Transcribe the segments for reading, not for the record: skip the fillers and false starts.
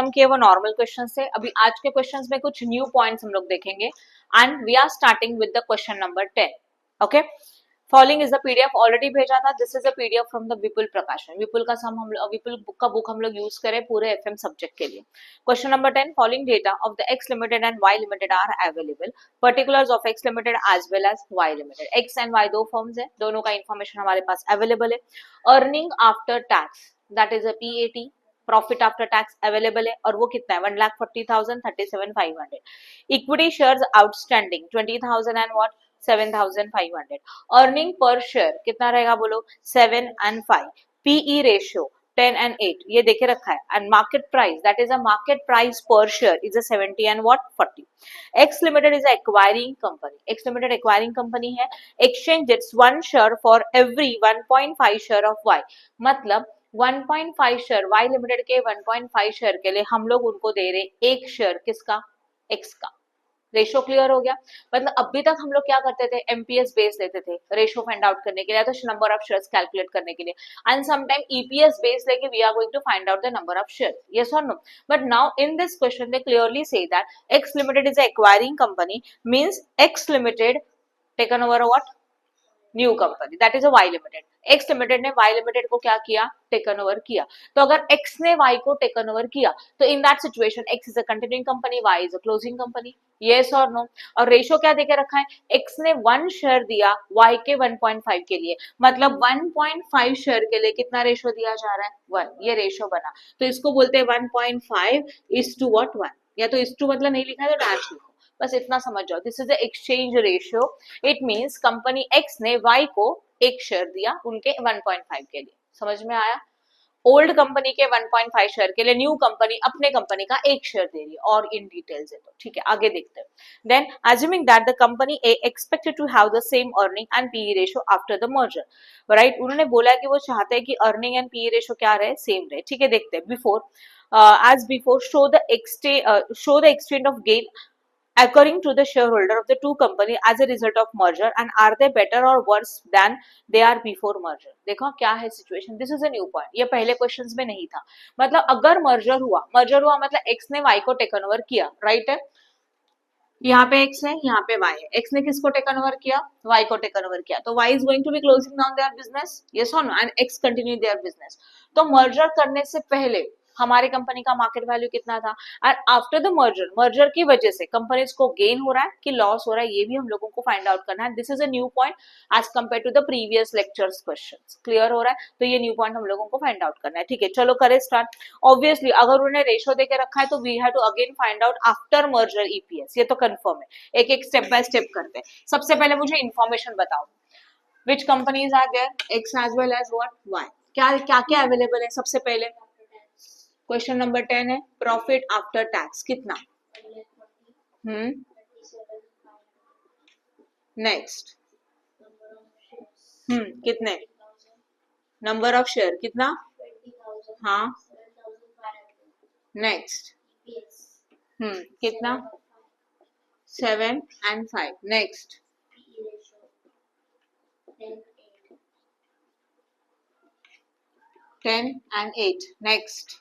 हम किए वो नॉर्मल क्वेश्चन थे। अभी आज के क्वेश्चंस में कुछ न्यू पॉइंट्स हम लोग देखेंगे and we are starting with the question number 10। Okay, following is the PDF, already भेजा था। This is a PDF from the Vipul Prakashan. Vipul का विपुल का बुक हम लोग यूज करें पूरे एफएम सब्जेक्ट के लिए। Question number 10, following data of the X limited and Y limited are available, particulars of X limited as well as Y limited. X and Y दो firms है, दोनों का इंफॉर्मेशन हमारे पास अवेलेबल है। Earning after tax that is a PAT, profit after tax available है, और वो कितना है 1,40,000 37,500। Equity shares outstanding 20,000 and what 7,500। Earning per share कितना रहेगा बोलो 7 and 5। पीई रेशियो 10 and 8 ये देखे रखा है। And market price that is a market price per share is a 70 and what 40। X limited is acquiring company, X limited acquiring company है। Exchange its 1 share for every 1.5 share of Y, मतलब 1.5 share Y limited के 1.5 share के लिए हम लोग उनको दे रहे एक शेयर किसका, एक्स का। रेशो क्लियर हो गया। मतलब अभी तक हम लोग क्या करते थे, एमपीएस बेस लेते थे रेशो फाइंड आउट करने के लिए, तो नंबर ऑफ शेयर्स कैलकुलेट करने के लिए, एंड समटाइम ईपीएस बेस लेके we are going to find out the number of shares, yes और no. But now in this question they clearly say that X limited is acquiring company, means X limited taken over what new company that is a Y limited. X limited ने Y limited को क्या किया, taken over किया। तो अगर x ने Y को taken over किया तो in that situation X is a continuing company, Y is a closing company, yes और नो। और रेशो क्या देके रखा है, एक्स ने 1 शेयर दिया वाई के 1.5 के लिए, मतलब 1.5 शेयर के लिए कितना रेशो दिया जा रहा है 1, ये रेशो बना। तो इसको बोलते हैं 1.5 is to what 1, या तो is to मतलब नहीं लिखा है तो डैश लिखो, बस इतना समझ जाओ। This is the exchange ratio. It means company x ने वाई को एक शेयर दिया उनके 1.5 के लिए, समझ में आया। ओल्ड कंपनी के 1.5 शेयर के लिए न्यू कंपनी अपने कंपनी का एक शेयर दे रही है, और इन डिटेल्स है तो ठीक है, आगे देखते हैं। Then assuming that the company A expected to have the same earning and PE ratio after the merger, right. उन्होंने बोला कि वो चाहते हैं कि अर्निंग एंड पीई रेशियो क्या रहे, सेम रहे, ठीक है। देखते हैं। Before as before show the extent of gain according to the shareholder of the two company as a result of merger, and are they better or worse than they are before merger। देखो क्या है situation, this is a new point, ये पहले questions में नहीं था। मतलब अगर मर्जर हुआ मतलब एक्स ने वाई को टेकन ओवर किया, राइट है। यहाँ पे एक्स है, यहाँ पे वाई है। एक्स ने किसको टेकन ओवर किया, वाई को टेकन ओवर किया, तो Y is going to be closing down their business, yes और no, and X continue their business. तो मर्जर करने से पहले हमारी कंपनी का मार्केट वैल्यू कितना था, एंड आफ्टर द मर्जर की वजह से कंपनीज को गेन हो रहा है कि लॉस हो रहा है, ये भी हम लोगों को फाइंड आउट करना है। This is a new point as compared to the previous lectures questions. Clear हो रहा है, तो ये न्यू पॉइंट हम लोगों को फाइंड आउट करना है, ठीक है। चलो करें स्टार्ट। ऑब्वियसली अगर उन्होंने रेशो देके रखा है तो we have to again find out after merger EPS, ये तो कंफर्म है। एक एक स्टेप बाय स्टेप करते हैं। सबसे पहले मुझे इंफॉर्मेशन बताओ, which companies are there, X as well as what Y, क्या क्या क्या अवेलेबल है। सबसे पहले क्वेश्चन नंबर 10 है, प्रॉफिट आफ्टर टैक्स कितना, नेक्स्ट कितने, नंबर ऑफ शेयर कितना, हाँ, नेक्स्ट कितना 7 and 5, नेक्स्ट 10 and 8, नेक्स्ट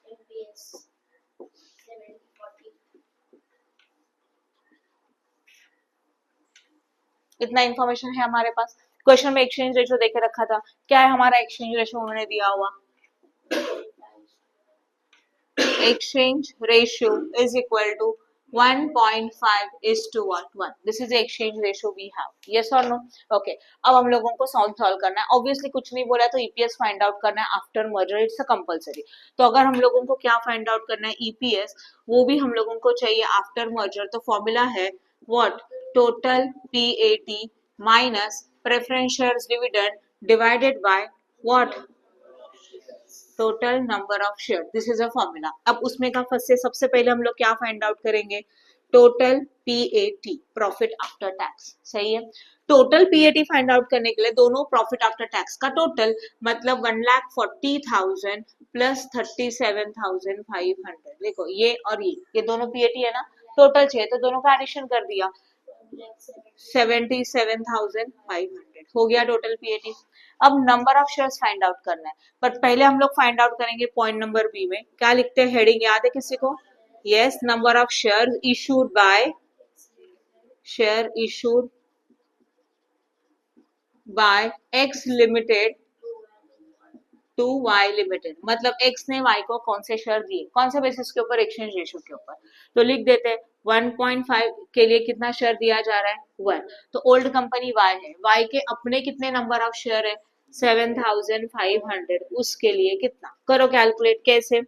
इतना इंफॉर्मेशन है हमारे पास। क्वेश्चन में एक्सचेंज रेशियो देखे रखा था, क्या है हमारा एक्सचेंज रेशियो उन्होंने दिया हुआ, exchange ratio is equal to 1.5 is to what 1. This is the exchange ratio we have. Yes or no? Okay. अब हम लोगों को सॉल्व करना है। ऑब्वियसली कुछ नहीं बोला तो ईपीएस फाइंड आउट करना है after merger, it's a compulsory. तो अगर हम लोगों को क्या फाइंड आउट करना है, ईपीएस, वो भी हम लोगों को चाहिए आफ्टर मर्जर। तो फॉर्मूला है what, total PAT minus preference shares dividend divided by what, total number of share. This is a formula. अब उसमें का फर्स्ट से सबसे पहले हम लोग क्या फाइंड आउट करेंगे, total PAT, profit after tax, सही है। टोटल पीएटी फाइंड आउट करने के लिए दोनों प्रॉफिट आफ्टर टैक्स का टोटल, मतलब 1,40,000 प्लस 37,500, देखो ये और ये दोनों पीएटी है ना, टोटल चाहिए तो दोनों का एडिशन कर दिया, 77,500 हो गया टोटल पीएटी। अब number of shares find out करना है, बट पहले हम लोग फाइंड आउट करेंगे पॉइंट नंबर बी में, क्या लिखते हैं, हेडिंग याद है किसी को, yes, number of shares issued by X limited to Y limited, मतलब एक्स ने वाई को कौन से शेयर दिए, कौन से बेसिस के ऊपर, एक्सचेंज रेशियो के ऊपर। तो लिख देते हैं 1.5 के लिए कितना शेयर दिया जा रहा है 1, तो ओल्ड कंपनी वाई है, वाई के अपने कितने नंबर ऑफ शेयर है 7500, उसके लिए कितना, करो कैलकुलेट कैसे,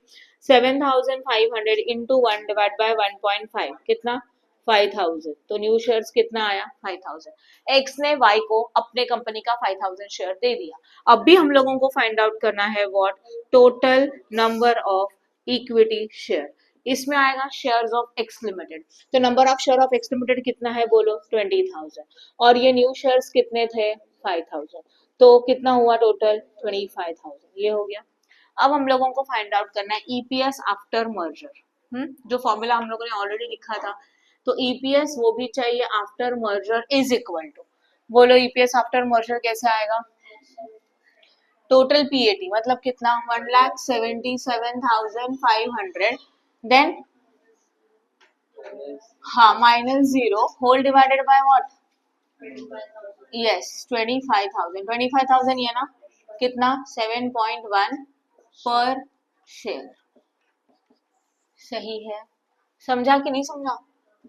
7500 इंटू 1 डिवाइड बाय 1.5 कितना 5000, तो न्यू शेयर्स कितना आया 5000। एक्स ने वाई को अपने कंपनी का 5000 शेयर दे दिया। अब भी हम लोगों को फाइंड आउट करना है what, total number of equity share, इसमें आएगा शेयर्स ऑफ एक्स लिमिटेड, तो number of share of X limited कितना है बोलो 20000, और ये न्यू शेयर्स कितने थे 5000, तो कितना हुआ टोटल 25000, ये हो गया। अब हम लोगों को फाइंड आउट करना है ईपीएस आफ्टर मर्जर, जो फॉर्मूला हम लोगों ने ऑलरेडी लिखा था, तो ईपीएस वो भी चाहिए after merger is equal to, बोलो ईपीएस आफ्टर मर्जर कैसे आएगा, टोटल पीएटी मतलब कितना 1,77,500, देन हाँ minus 0 whole divided by what, yes 25,000 ये ना कितना 7.1 पर शेयर, सही है, समझा कि नहीं समझा,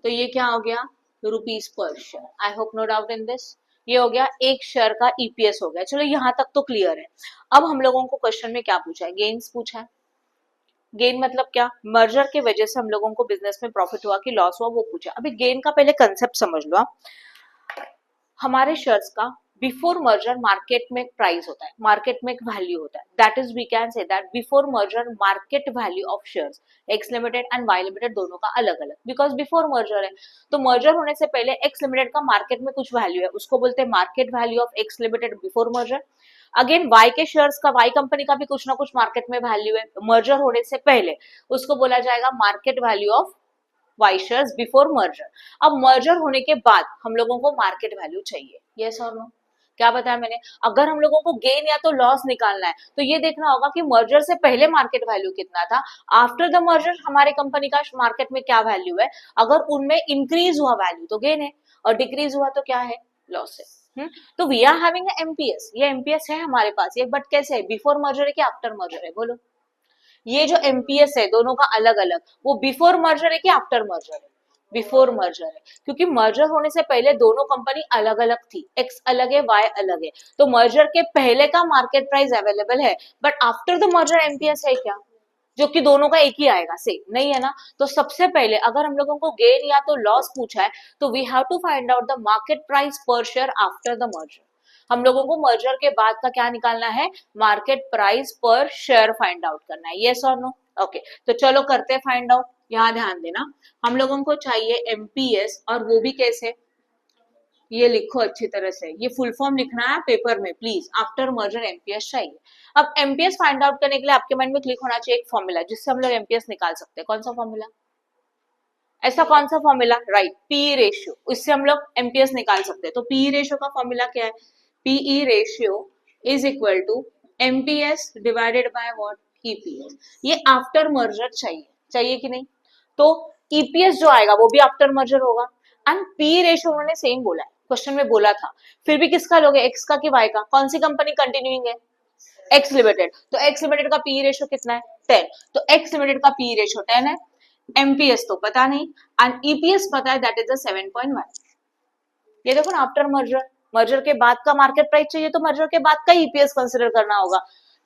तो ये क्या हो गया rupees per share. I hope no doubt in this, ये हो गया एक शेयर का ईपीएस हो गया। चलो यहाँ तक तो क्लियर है। अब हम लोगों को क्वेश्चन में क्या पूछा है, गेन्स पूछा है। गेन मतलब क्या, मर्जर के वजह से हम लोगों को बिजनेस में प्रॉफिट हुआ कि लॉस हुआ वो पूछा। अभी गेन का पहले कंसेप्ट समझ लो आप, हमारे शेयर्स का बिफोर मर्जर मार्केट में प्राइस होता है, मार्केट में एक वैल्यू होता है, that is we can say that before merger market value of shares X limited and Y limited दोनों का अलग अलग, बिकॉज बिफोर मर्जर है, तो मर्जर होने से पहले एक्स लिमिटेड का मार्केट में कुछ वैल्यू है, उसको बोलते हैं market value of X limited before merger. Again Y के शेयर्स का, वाई कंपनी का भी कुछ ना कुछ मार्केट में वैल्यू है, मर्जर होने से पहले उसको बोला जाएगा market value of Y shares before merger. अब मर्जर होने के बाद हम लोगों को मार्केट वैल्यू चाहिए, यस और नो, क्या बताया मैंने, अगर हम लोगों को गेन या तो लॉस निकालना है तो ये देखना होगा कि मर्जर से पहले मार्केट वैल्यू कितना था, आफ्टर द मर्जर हमारे कंपनी का मार्केट में क्या वैल्यू है, अगर उनमें इंक्रीज हुआ वैल्यू तो गेन है, और डिक्रीज हुआ तो क्या है लॉस है। तो वी आर हैविंग एमपीएस, ये एमपीएस है हमारे पास, ये बट कैसे है, बिफोर मर्जर है कि आफ्टर मर्जर है बोलो, ये जो एमपीएस है दोनों का अलग अलग, वो बिफोर मर्जर है कि आफ्टर मर्जर है, बिफोर मर्जर है, क्योंकि मर्जर होने से पहले दोनों कंपनी अलग अलग थी, एक्स अलग है वाई अलग है, तो मर्जर के पहले का मार्केट प्राइस अवेलेबल है, but after the merger MPS है क्या, जो कि दोनों का एक ही आएगा, सेम नहीं है ना। तो सबसे पहले अगर हम लोगों को गेन या तो लॉस पूछा है तो we have to find out the market price per share after the merger, हम लोगों को मर्जर के बाद का क्या निकालना है, market price per share find out करना है, यस और नो, ओके। तो चलो करते हैं फाइंड आउट, यहाँ ध्यान देना, हम लोगों को चाहिए एमपीएस, और वो भी कैसे, ये लिखो अच्छी तरह से, ये फुल फॉर्म लिखना है पेपर में प्लीज, आफ्टर मर्जर एमपीएस चाहिए। अब एमपीएस फाइंड आउट करने के लिए आपके माइंड में क्लिक होना चाहिए एक फॉर्मूला जिससे हम लोग एमपीएस निकाल सकते हैं, कौन सा फॉर्मूला, ऐसा कौन सा फॉर्मूला, राइट पी रेशियो, इससे हम लोग एमपीएस निकाल सकते हैं। तो पी रेशियो का फॉर्मूला क्या है, PE ratio is equal to MPS divided by what EPS, ये आफ्टर मर्जर चाहिए, चाहिए कि नहीं, तो ईपीएस जो आएगा वो भी आफ्टर मर्जर होगा, एंड पी रेशियो उन्होंने सेम बोला है, क्वेश्चन में बोला था, फिर भी किसका लोगे, एक्स का कि वाई का, कौन सी कंपनी कंटिन्यूइंग है, एक्स लिमिटेड, तो एक्स लिमिटेड का पी रेशियो कितना है 10, तो एक्स लिमिटेड का पी रेशियो 10 है, एमपीएस तो पता नहीं, एंड ईपीएस पता है दैट इज 7.1, ये देखो ना आफ्टर मर्जर, मर्जर के बाद का मार्केट प्राइस चाहिए तो मर्जर के बाद का ईपीएस कंसिडर करना होगा,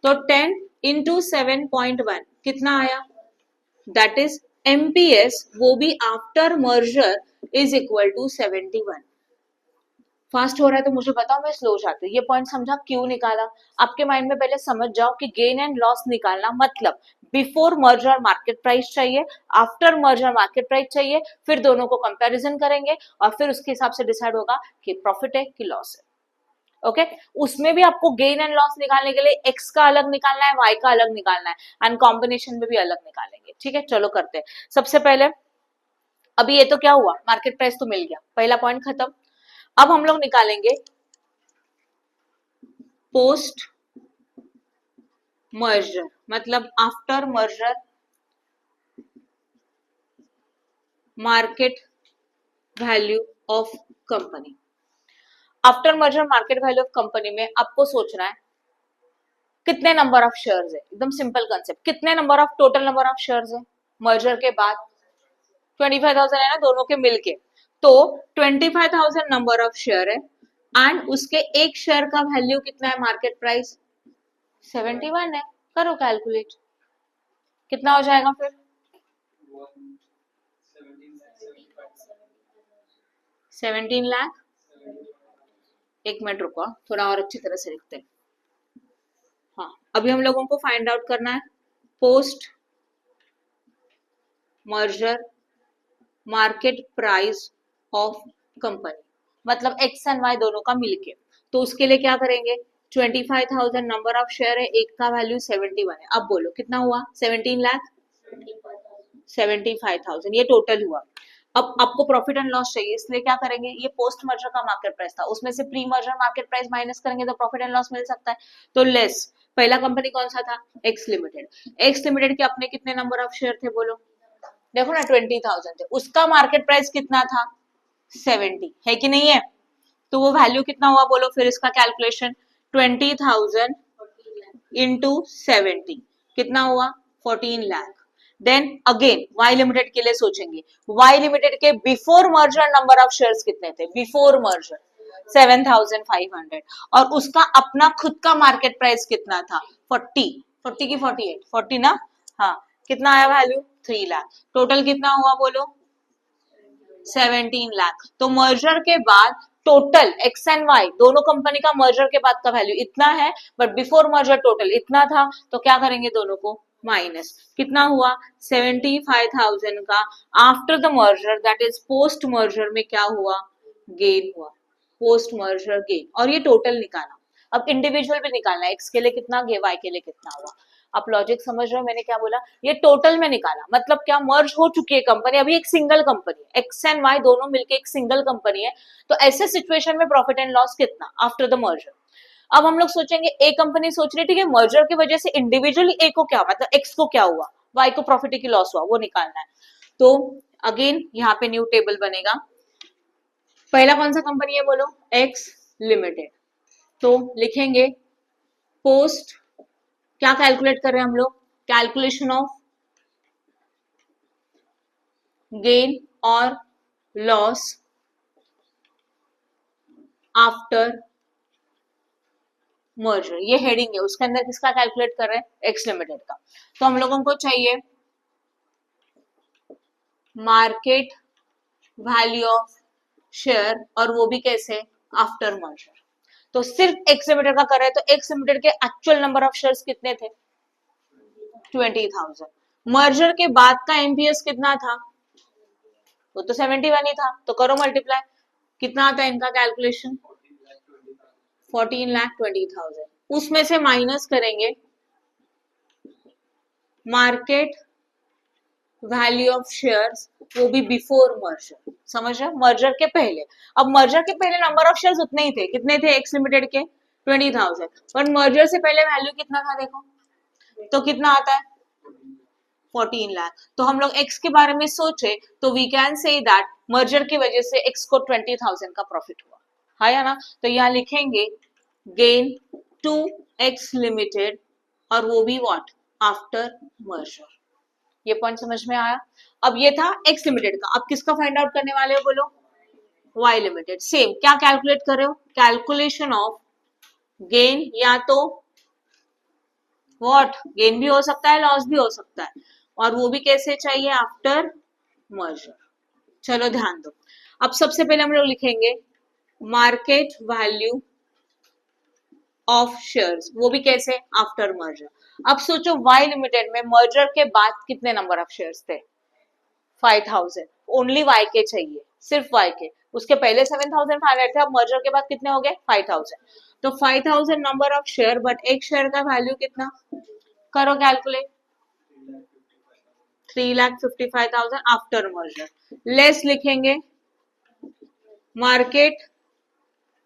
तो 10 इंटू 7.1 कितना आया, दैट इज एमपीएस वो भी after merger is equal to 71। Fast हो रहा है तो मुझे बताओ, मैं स्लो जाती हूँ, ये पॉइंट समझा क्यों निकाला, आपके माइंड में पहले समझ जाओ कि गेन एंड लॉस निकालना मतलब बिफोर मर्जर मार्केट प्राइस चाहिए, आफ्टर मर्जर मार्केट प्राइस चाहिए, फिर दोनों को कंपैरिजन करेंगे और फिर उसके हिसाब से डिसाइड होगा कि प्रॉफिट है कि लॉस है। ओके उसमें भी आपको गेन एंड लॉस निकालने के लिए एक्स का अलग निकालना है, वाई का अलग निकालना है, एंड कॉम्बिनेशन में भी अलग निकालेंगे, ठीक है। चलो करते हैं, सबसे पहले अभी ये तो क्या हुआ, मार्केट प्राइस तो मिल गया, पहला पॉइंट खत्म। अब हम लोग निकालेंगे पोस्ट मर्जर, मतलब after merger market value of company. After merger market value of company में आपको सोचना है कितने नंबर ऑफ शेयर्स है, एकदम सिंपल कंसेप्ट, कितने number of total number of shares है मर्जर के बाद, 25,000 है ना दोनों के मिलके, तो 25,000 नंबर ऑफ शेयर है एंड उसके एक शेयर का वैल्यू कितना है मार्केट प्राइस 71 है। करो कैलकुलेट, कितना हो जाएगा फिर 17 लाख। एक मिनट रुको, थोड़ा और अच्छी तरह से लिखते हैं। हाँ, अभी हम लोगों को फाइंड आउट करना है post merger market price of company, मतलब एक्स एंड वाई दोनों का मिलके। तो उसके लिए क्या करेंगे, 25,000 नंबर ऑफ शेयर है, एक का वैल्यू 71 है। अब बोलो कितना हुआ, 17 लाख 75,000, ये टोटल हुआ। अब आपको प्रॉफिट एंड लॉस चाहिए, इसलिए क्या करेंगे, ये पोस्ट मर्जर का मार्केट प्राइस था, उसमें से pre merger market price minus करेंगे तो प्रॉफिट एंड लॉस मिल सकता है। तो लेस, पहला कंपनी कौन सा था, एक्स लिमिटेड। एक्स लिमिटेड के अपने कितने नंबर ऑफ शेयर थे बोलो, देखो ना 20,000 थे, उसका मार्केट प्राइस कितना था 70 है कि नहीं है, तो वो वैल्यू कितना हुआ बोलो फिर इसका कैलकुलेशन, 20,000 इंटू 70 कितना हुआ 14 lakh. Then again Y limited के लिए सोचेंगे, वाई लिमिटेड के before merger number of shares कितने थे, बिफोर मर्जर 7,500, और उसका अपना खुद का मार्केट प्राइस कितना था 40 की 48, 40 ना, हाँ कितना आया वैल्यू 3 लाख। टोटल कितना हुआ बोलो 17 लाख। तो मर्जर के बाद टोटल एक्स एंड वाई दोनों कंपनी का मर्जर के बाद का वैल्यू इतना है, बट बिफोर मर्जर टोटल इतना था, तो क्या करेंगे दोनों को माइनस, कितना हुआ 75,000 का after the merger, that is post merger में क्या हुआ, गेन हुआ, पोस्ट मर्जर गेन। और ये टोटल निकाला, अब इंडिविजुअल भी निकालना है, एक्स के लिए कितना, वाई के लिए कितना हुआ। आप लॉजिक समझ रहे हो, मैंने क्या बोला, ये टोटल में निकाला, मतलब क्या मर्ज हो चुकी है कंपनी, अभी एक सिंगल कंपनी है, एक्स एंड वाई दोनों मिलके एक सिंगल कंपनी है, तो ऐसे सिचुएशन में प्रॉफिट एंड लॉस कितना आफ्टर द मर्जर। अब हम लोग सोचेंगे ए कंपनी सोच रही थी कि मर्जर की वजह से इंडिविजुअली ए को क्या, मतलब एक्स को क्या हुआ, वाई को प्रॉफिट की लॉस हुआ, वो निकालना है। तो अगेन यहाँ पे न्यू टेबल बनेगा, पहला कौन सा कंपनी है बोलो, एक्स लिमिटेड। तो लिखेंगे पोस्ट, क्या कैलकुलेट कर रहे हैं हम लोग, कैलकुलेशन ऑफ गेन और लॉस आफ्टर मर्जर, ये हेडिंग है, उसके अंदर किसका कैलकुलेट कर रहे हैं, एक्स लिमिटेड का। तो हम लोगों को चाहिए मार्केट वैल्यू ऑफ शेयर, और वो भी कैसे, आफ्टर मर्जर। तो सिर्फ एक्स लिमिटेड का कर रहे हैं, तो एक्स लिमिटेड के एक्चुअल नंबर ऑफ शेयर्स कितने थे 20,000, मर्जर के बाद का एमपीएस कितना था, वो तो 71 ही था, तो करो मल्टीप्लाई, कितना आता है इनका कैलकुलेशन 14,20,000, उसमें से माइनस करेंगे मार्केट वैल्यू ऑफ शेयर्स, वो भी बिफोर मर्जर, समझ रहे, मर्जर के पहले। अब मर्जर के पहले नंबर ऑफ शेयर्स उतने ही थे, कितने थे एक्स लिमिटेड के 20,000, पर मर्जर से पहले वैल्यू कितना था देखो, तो कितना आता है 14 लाख। तो हम लोग एक्स के बारे में सोचे तो we can say that merger की वजह से एक्स को 20,000 का प्रॉफिट हुआ, हाँ या ना। तो यहाँ लिखेंगे गेन टू एक्स लिमिटेड, और वो भी व्हाट, आफ्टर मर्जर। ये पॉइंट समझ में आया। अब ये था एक्स लिमिटेड का, अब किसका फाइंड आउट करने वाले हो बोलो, वाई लिमिटेड। सेम, क्या कैलकुलेट कर रहे हो, कैलकुलेशन ऑफ गेन, या तो व्हाट, गेन भी हो सकता है लॉस भी हो सकता है, और वो भी कैसे चाहिए, आफ्टर मर्जर। चलो ध्यान दो, अब सबसे पहले हम लोग लिखेंगे मार्केट वैल्यू ऑफ शेयर्स, वो भी कैसे, आफ्टर मर्जर। अब सोचो वाई लिमिटेड में मर्जर के बाद कितने नंबर ऑफ शेयर्स थे 5,000, ओनली वाई के चाहिए, सिर्फ वाई के, उसके पहले 7,500 थे, अब मर्जर के बाद कितने हो गए 5,000, तो 5,000 नंबर ऑफ शेयर, बट एक शेयर का वैल्यू कितना, करो कैलकुलेट, 3,55,000 आफ्टर मर्जर, लेस लिखेंगे मार्केट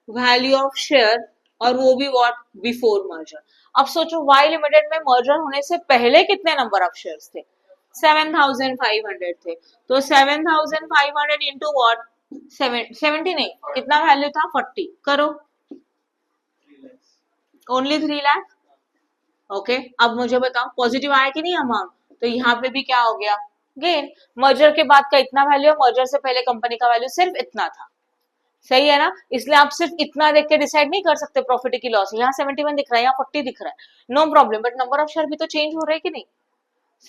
वैल्यू ऑफ शेयर, और वो भी व्हाट, बिफोर मर्जर। अब सोचो वाई लिमिटेड में मर्जर होने से पहले कितने नंबर ऑफ शेयर्स थे 7,500 थे, तो 7,500 इंटू वॉट 70 नहीं, कितना वैल्यू था 40, करो ओनली 3 लाख। ओके अब मुझे बताओ पॉजिटिव आया कि नहीं अमाउंट, तो यहाँ पे भी क्या हो गया गेन। मर्जर के बाद का इतना वैल्यू, मर्जर से पहले कंपनी का वैल्यू सिर्फ इतना था, सही है ना। इसलिए आप सिर्फ इतना देख के डिसाइड नहीं कर सकते प्रॉफिट की लॉस। यहाँ 71 दिख रहा है, यहाँ 40 दिख रहा है, no problem, but number of share भी तो चेंज हो रहे हैं कि नहीं,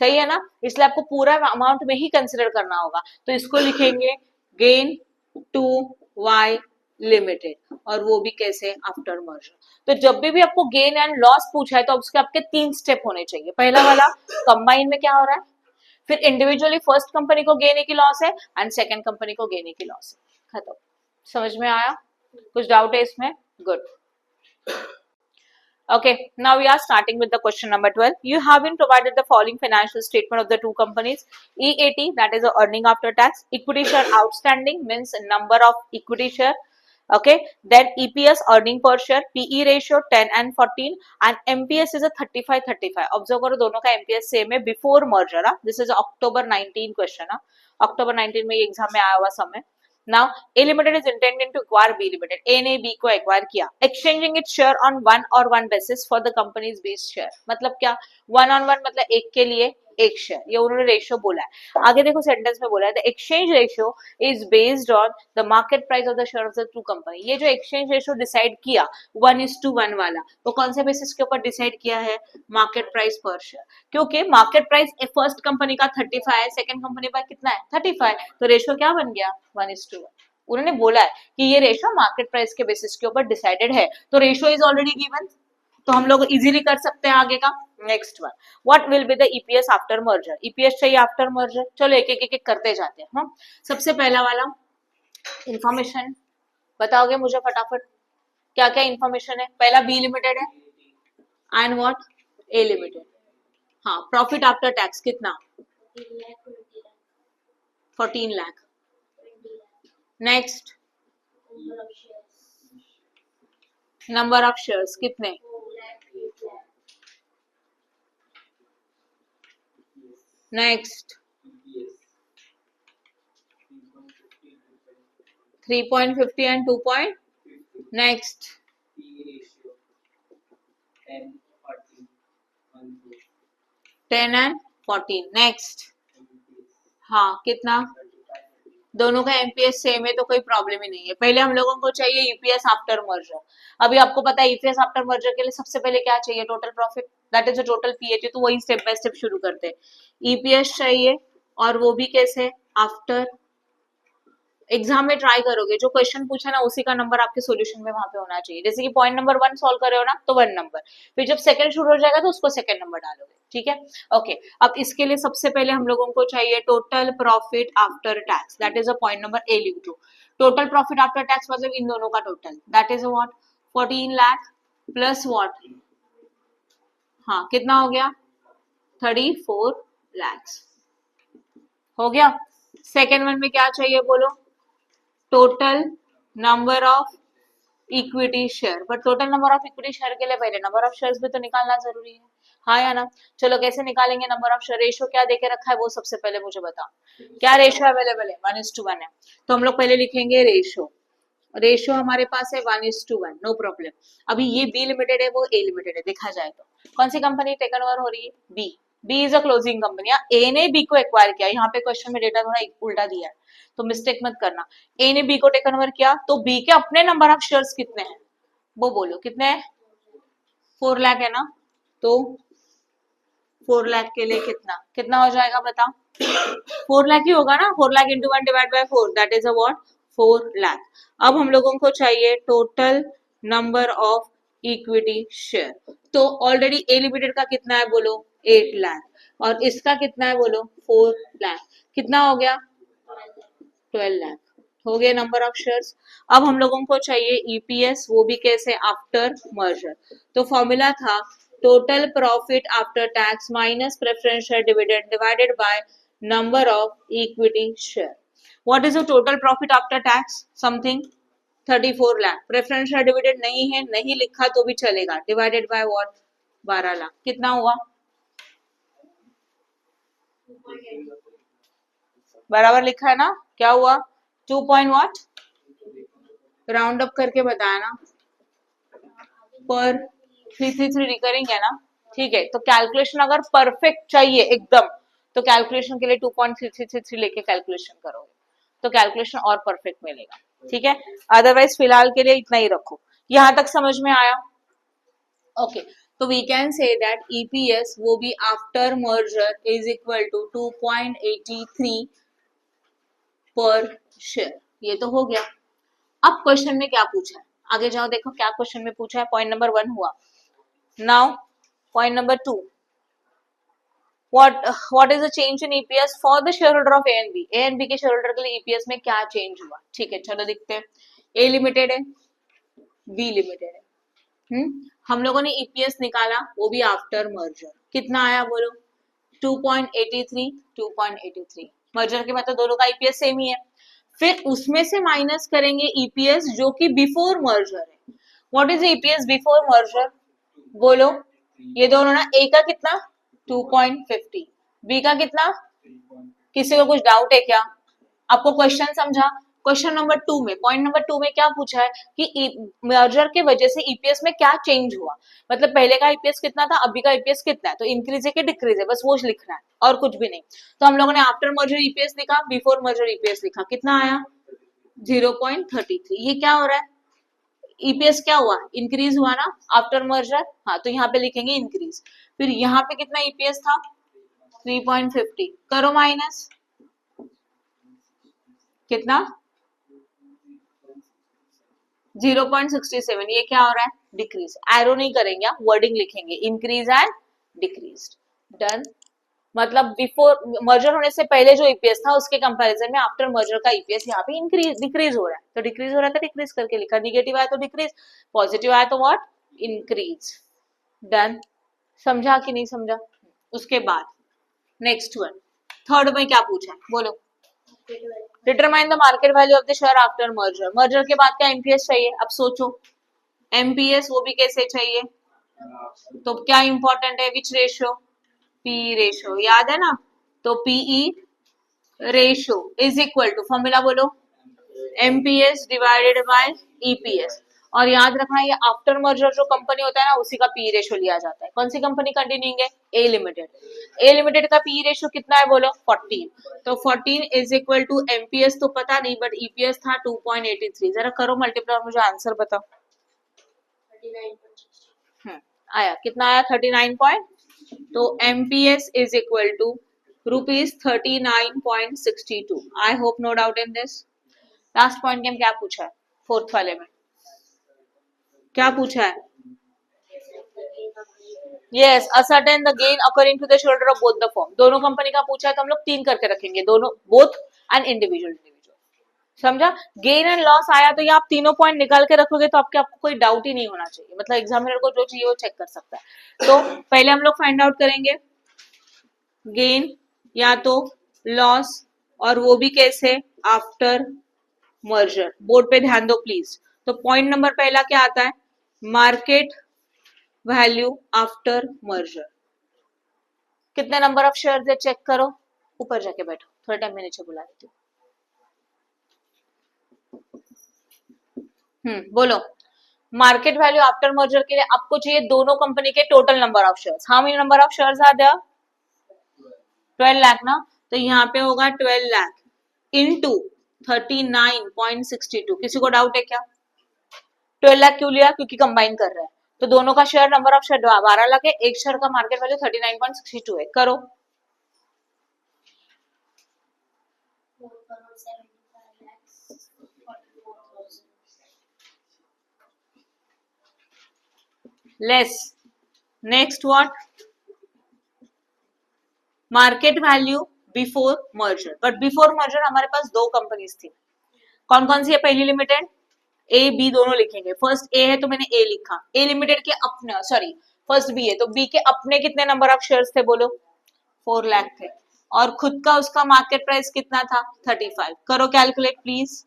सही है ना। इसलिए आपको पूरा अमाउंट में ही कंसिडर करना होगा। तो इसको लिखेंगे गेन टू वाई लिमिटेड, और वो भी कैसे आफ्टर मर्जर। तो जब भी आपको गेन एंड लॉस पूछा है तो उसके आपके 3 स्टेप होने चाहिए। पहला वाला कंबाइन में क्या हो रहा है, फिर इंडिविजुअली फर्स्ट कंपनी को गेन की लॉस है एंड सेकंड कंपनी को गेन की लॉस है, खत्म। समझ में आया, कुछ डाउट है इसमें? Good. Okay, now we are starting with the question number 12. You have been provided the following financial statement of the two companies. EAT, that is the earning after tax. Equity share outstanding means number of equity share. Okay, then EPS, earning per share. PE ratio 10 and 14, and MPS is a 35-35. Observe करो दोनों का MPS same है before merger. This is October 19 question. October 19 में ये exam में आया हुआ समय। Now A Limited is intending to acquire B Limited. A ने B को एक्वायर किया, exchanging its share on 1-on-1 basis for the company's base share. मतलब क्या 1-on-1 मतलब एक के लिए एक शेयर, ये उन्होंने रेशियो बोला है। आगे देखो सेंटेंस में बोला है the exchange ratio is based on the market price of the share of the two company. ये जो एक्सचेंज रेशियो डिसाइड किया 1:1 वाला, वो कौन से बेसिस के ऊपर डिसाइड किया है, मार्केट प्राइस पर शेयर। क्योंकि मार्केट प्राइस फर्स्ट कंपनी का 35 है, सेकंड कंपनी का कितना है 35, तो रेशियो क्या बन गया 1:1। उन्होंने बोला है कि ये रेशियो मार्केट प्राइस के बेसिस के ऊपर डिसाइडेड है, तो रेशियो इज ऑलरेडी गिवन, तो हम लोग इजीली कर सकते हैं आगे का। Next one, what will be the EPS after merger. EPS चाहिए आफ्टर मर्जर, चलो एक एक करते जाते हैं। सबसे पहला वाला इंफॉर्मेशन बताओगे मुझे फटाफट, क्या क्या इंफॉर्मेशन है। पहला बी लिमिटेड है एंड व्हाट ए लिमिटेड। हाँ, प्रॉफिट आफ्टर टैक्स कितना 14 lakh. Next, number of shares कितने, next 3.50 and 2. Next 10 and 14। Next, हाँ कितना, दोनों का एमपीएस सेम है तो कोई प्रॉब्लम ही नहीं है। पहले हम लोगों को चाहिए ईपीएस आफ्टर मर्जर। अभी आपको पता है ईपीएस आफ्टर मर्जर के लिए सबसे पहले क्या चाहिए, total profit, that is total PAT. तो वही स्टेप बाय स्टेप शुरू करते हैं। ईपीएस चाहिए, और वो भी कैसे, आफ्टर। एग्जाम में ट्राई करोगे जो क्वेश्चन पूछा ना उसी का नंबर आपके सॉल्यूशन में वहां पे होना चाहिए। जैसे कि पॉइंट नंबर 1 सॉल्व कर रहे हो ना तो 1 नंबर, फिर जब सेकंड शुरू हो जाएगा तो उसको सेकंड नंबर डालोगे, ठीक है। ओके, अब इसके लिए सबसे पहले हम लोगों को चाहिए total profit after tax, that is a point number A लिख दो। टोटल प्रॉफिट आफ्टर टैक्स मतलब इन दोनों का total, that is what 14 lakh plus what, हाँ कितना हो गया 34 लाख हो गया। सेकेंड वन में क्या चाहिए बोलो, total number of equity share, but total number of equity share के लिए पहले नंबर ऑफ शेयर्स भी तो निकालना जरूरी है, हाँ या ना। चलो कैसे निकालेंगे नंबर ऑफ शेयर, रेशियो क्या देके रखा है वो सबसे पहले मुझे बताओ, क्या रेशियो अवेलेबल है 1:1 है, तो हम लोग पहले लिखेंगे रेशियो। रेशियो हमारे पास है 1:1, नो प्रॉब्लम। अभी ये बी लिमिटेड है वो ए लिमिटेड है, देखा जाए तो कौन सी कंपनी टेकन ओवर हो रही है, B. B is a closing company, A ने बी को एक्वायर किया। यहाँ पे क्वेश्चन में डेटा थोड़ा उल्टा दिया है तो मिस्टेक मत करना। ए ने बी को टेकन ओवर किया तो बी के अपने नंबर ऑफ शेयर्स कितने हैं वो बोलो, कितने हैं 4 लाख है ना, तो 4 लाख के लिए कितना कितना हो जाएगा बताओ, 4 लाख ही होगा ना, 4 lakh into 1 divide by 4, that is a what 4 lakh. अब हम लोगों को चाहिए total number of equity share, तो ऑलरेडी ए लिमिटेड का कितना है बोलो 8 लाख, और इसका कितना है बोलो 4 लाख, कितना हो गया 12 लाख हो गया नंबर ऑफ शेयर्स। अब हम लोगों को चाहिए ईपीएस, वो भी कैसे, आफ्टर मर्जर। तो फॉर्मूला था total profit after tax minus preference share dividend divided by number of equity share. What is the total profit after tax, something 34 lakh. Preference share dividend नहीं है, नहीं लिखा तो भी चलेगा, डिवाइडेड बाय व्हाट 12 लाख, कितना हुआ बराबर लिखा है ना, क्या हुआ 2 पॉइंट व्हाट, राउंड अप करके बताया ना, पर 333 रिकरिंग है ना, ठीक है। तो कैलकुलेशन अगर परफेक्ट चाहिए एकदम, तो कैलकुलेशन के लिए 2.3333 लेके कैलकुलेशन करोगे तो कैलकुलेशन और परफेक्ट मिलेगा, ठीक है। अदरवाइज फिलहाल के लिए इतना ही रखो। यहां तक समझ में आया? ओके, तो we can say that EPS वो भी after merger is equal to 2.83 per share. ये तो हो गया। अब क्वेश्चन में क्या पूछा है, आगे जाओ देखो क्या क्वेश्चन में पूछा है। पॉइंट नंबर 1 हुआ। Now point number 2, what is the change in EPS for the shareholder of A and B? A and B के shareholder के लिए EPS में क्या चेंज हुआ, ठीक है। चलो देखते हैं। A लिमिटेड है, B लिमिटेड है, हम लोगों ने ईपीएस निकाला, वो भी आफ्टर मर्जर। कितना आया बोलो? 2.83 2.83। मर्जर के बाद तो दोनों का ईपीएस सेम ही है। फिर उसमें से माइनस करेंगे ईपीएस जो कि बिफोर मर्जर है। What is EPS before merger बोलो? ये दोनों ना, ए का कितना 2.50, बी का कितना? किसी को कुछ डाउट है क्या? आपको क्वेश्चन समझा? क्वेश्चन नंबर 2 में, पॉइंट नंबर 2 में क्या पूछा है कि मर्जर के वजह से ईपीएस में क्या चेंज हुआ, मतलब पहले का ईपीएस कितना था, अभी का ईपीएस कितना है, तो इंक्रीज है कि डिक्रीज है, बस वो लिखना है और कुछ भी नहीं। तो हम लोगों ने आफ्टर मर्जर ईपीएस लिखा, बिफोर मर्जर ईपीएस लिखा, कितना आया 0.33। ये क्या हो रहा है? ईपीएस क्या हुआ, इंक्रीज हुआ ना आफ्टर मर्जर, हाँ तो यहाँ पे लिखेंगे इंक्रीज। फिर यहाँ पे कितना ईपीएस था 3.50, करो माइनस, कितना 0.67। ये क्या हो रहा है? डिक्रीज। एरो नहीं करेंगे, वर्डिंग लिखेंगे इंक्रीज एंड डिक्रीज। डन। मतलब बिफोर मर्जर होने से पहले जो ईपीएस था उसके कंपैरिजन में आफ्टर मर्जर का ईपीएस यहाँ पे इंक्रीज डिक्रीज हो रहा है, तो डिक्रीज हो रहा था डिक्रीज करके लिखा, निगेटिव आया तो डिक्रीज, पॉजिटिव आया तो व्हाट, इंक्रीज। डन। समझा कि नहीं समझा? उसके बाद नेक्स्ट वन, थर्ड में क्या पूछा है बोलो? Determine the market value of the share after merger. Merger के बाद का एमपीएस चाहिए, अब सोचो एमपीएस वो भी कैसे चाहिए, तो क्या इंपॉर्टेंट है, विच रेशियो, पी रेशियो, याद है ना। तो PE ratio is equal to, formula बोलो, एमपीएस डिवाइडेड बाय ईपीएस। और याद रखना ये आफ्टर मर्जर जो कंपनी होता है ना उसी का पी रेशियो लिया जाता है। कौन सी कंपनी कंटिन्यूइंग है? ए लिमिटेड। ए लिमिटेड का पी रेशियो कितना है बोलो? 14। तो 14 इज इक्वल टू एमपीएस तो पता नहीं, बट ईपीएस था 2.83। जरा करो मल्टीप्लाई और मुझे आंसर बताओ। आया कितना आया 39 तो MPS is equal to ₹39.62। I hope no doubt in this. Last point में क्या पूछा है, फोर्थ वाले में क्या पूछा है? Yes, ascertain the gain according to the shareholder of both the firm. दोनों कंपनी का पूछा है तो हम लोग 3 करके रखेंगे, दोनों, बोथ एंड इंडिविजुअल। समझा? गेन एंड लॉस आया तो ये आप तीनों पॉइंट निकाल के रखोगे तो आपको कोई डाउट ही नहीं होना चाहिए, मतलब एग्जामिनर को जो चाहिए वो चेक कर सकता है। तो पहले हम लोग फाइंड आउट करेंगे गेन या तो लॉस, और वो भी कैसे, आफ्टर मर्जर। बोर्ड पे ध्यान दो प्लीज। तो पॉइंट नंबर पहला क्या आता है, मार्केट वैल्यू आफ्टर मर्जर। कितने नंबर ऑफ शेयर्स है चेक करो, ऊपर जाके बैठो, थोड़ा टाइम में नीचे बुला देती हूँ। बोलो, मार्केट वैल्यू आफ्टर मर्जर के लिए आपको चाहिए दोनों कंपनी के total number of shares. How many number of shares are there? 12 lakh ना, तो यहाँ पे होगा 12 लाख इनटू 39.62। किसी को डाउट है क्या? 12 लाख क्यों लिया? क्योंकि कंबाइन कर रहे हैं, तो दोनों का share number of share 12 lakh है, एक शेयर का मार्केट वैल्यू 39.62 है। करो, less. Next what, market value before merger. But before merger हमारे पास दो कंपनीज थी, कौन कौन सी है? पहली लिमिटेड, ए बी दोनों लिखेंगे। फर्स्ट ए है तो मैंने ए लिखा, ए लिमिटेड के अपने, सॉरी फर्स्ट बी है तो बी के अपने कितने नंबर ऑफ शेयर्स थे बोलो? 4 लाख थे, और खुद का उसका मार्केट प्राइस कितना था? 35। करो कैलकुलेट प्लीज।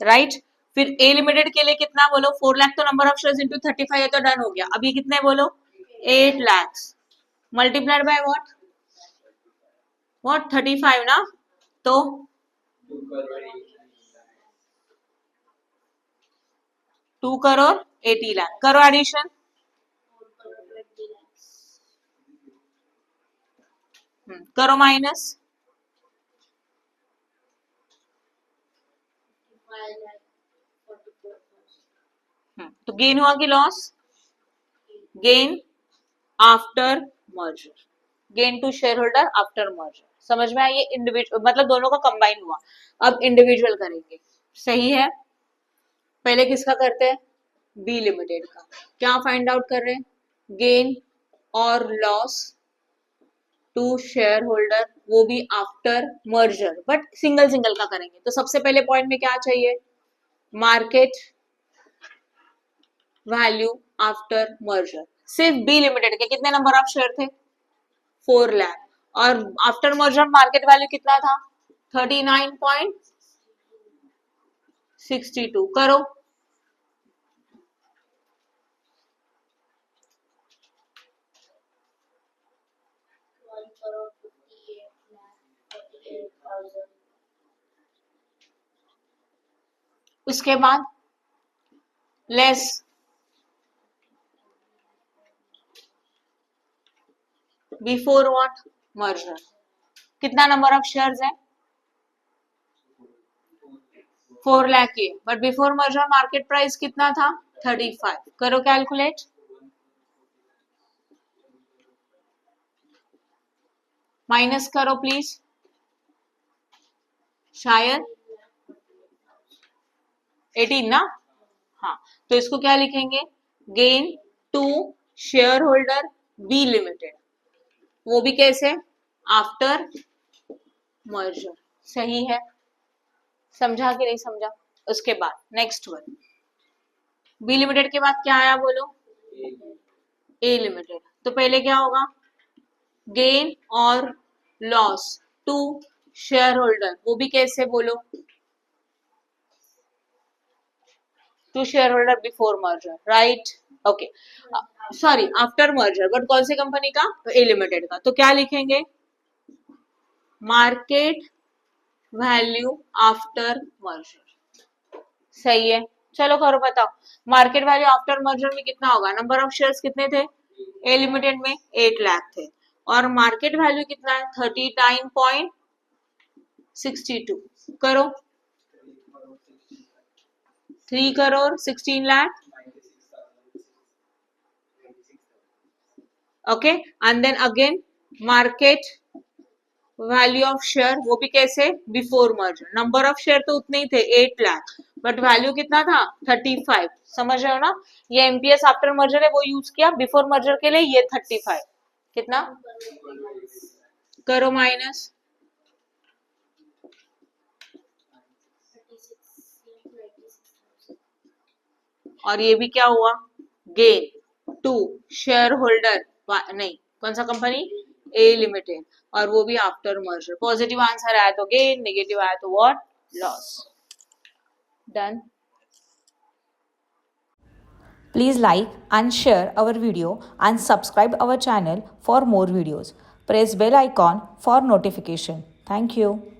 राइट। फिर ए लिमिटेड के लिए कितना बोलो, 4 लाख तो नंबर ऑफ शेयर्स इंटू 35 है तो डन हो गया। अब ये कितने बोलो, 8 लाख मल्टीप्लाइड बाय व्हाट 35 ना, तो 2 करोड़ 80 लाख। करो एडिशन, करो माइनस, तो गेन हुआ कि loss, gain after merger, gain to share holder after merger. समझ में आया, ये इंडिविजुअल मतलब दोनों का कंबाइन हुआ। अब इंडिविजुअल करेंगे, सही है। पहले किसका करते हैं, बी लिमिटेड का। क्या फाइंड आउट कर रहे हैं, गेन और लॉस टू शेयर होल्डर, वो भी after merger, but single single का करेंगे। तो सबसे पहले पॉइंट में क्या चाहिए, मार्केट वैल्यू आफ्टर मर्जर। सिर्फ बी लिमिटेड के कितने नंबर ऑफ शेयर थे, 4 लाख, और आफ्टर मर्जर मार्केट वैल्यू कितना था, 39.62। करो, उसके बाद लेस बिफोर व्हाट मर्जर, कितना नंबर ऑफ शेयर्स है, 4 लाख की, but before merger market price कितना था, 35। करो कैलकुलेट, माइनस करो प्लीज, शायद 18 ना, हाँ, तो इसको क्या लिखेंगे, gain to share holder B limited, वो भी कैसे, आफ्टर मर्जर। सही है, समझा कि नहीं समझा। उसके बाद नेक्स्ट वन, बी लिमिटेड के बाद क्या आया बोलो, ए लिमिटेड। तो पहले क्या होगा, गेन और लॉस टू शेयर होल्डर, वो भी कैसे बोलो, to share holder before merger, right, okay, sorry after merger, but कौन सी कंपनी का, तो ए लिमिटेड का। तो क्या लिखेंगे, मार्केट वैल्यू आफ्टर मर्जर। सही है, चलो करो बताओ, मार्केट वैल्यू आफ्टर मर्जर में कितना होगा, नंबर ऑफ शेयर्स कितने थे, ए लिमिटेड में 8 लाख थे, और मार्केट वैल्यू कितना है, 39.62। करो, 3 crore 16 lakh, okay, and then again market value of share, वो भी कैसे, before merger, number of share तो उतने ही थे 8 लाख, बट वैल्यू कितना था, 35। समझ रहे हो ना, ये एमपीएस आफ्टर मर्जर है वो यूज किया, बिफोर मर्जर के लिए ये 35। कितना, करो माइनस, और ये भी क्या हुआ, गेन टू शेयर होल्डर, नहीं कौन सा कंपनी, ए लिमिटेड, और वो भी आफ्टर मर्जर। पॉजिटिव आंसर आया तो गेन, नेगेटिव आया तो what, loss. Done. Please like and share our video and subscribe our channel for more videos. Press bell icon for notification. Thank you.